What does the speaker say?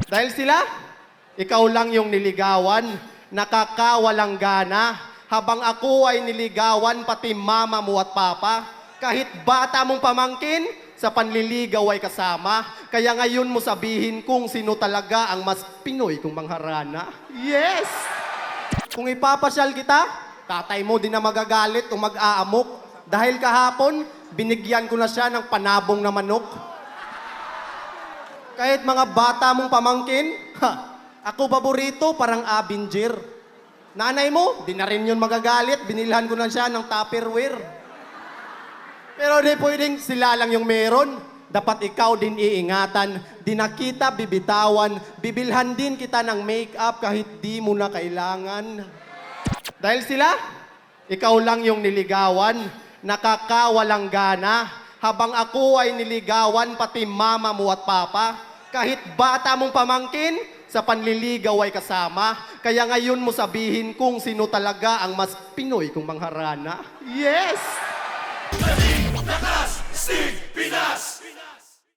Dahil sila, ikaw lang yung niligawan, nakakawalang gana, habang ako ay niligawan pati mama mo at papa. Kahit bata mong pamangkin, sa panliligaw ay kasama. Kaya ngayon mo sabihin kung sino talaga ang mas Pinoy kong mangharana. Yes! Kung ipapasyal kita, tatay mo din na magagalit o mag-aamok. Dahil kahapon, binigyan ko na siya ng panabong na manok. Kahit mga bata mong pamangkin, ako paborito, parang Avenger. Nanay mo, di na rin yun magagalit, binilhan ko na siya ng Tupperware. Pero di pwedeng sila lang yung meron. Dapat ikaw din iingatan. Di na kita bibitawan. Bibilhan din kita ng make-up kahit di mo na kailangan. Dahil sila, ikaw lang yung niligawan, nakakawalang gana, habang ako ay niligawan pati mama mo at papa. Kahit bata mong pamangkin, sa panliligaw ay kasama. Kaya ngayon mo sabihin kung sino talaga ang mas Pinoy kong mangharana. Yes! Lakas, Stig, Pinas!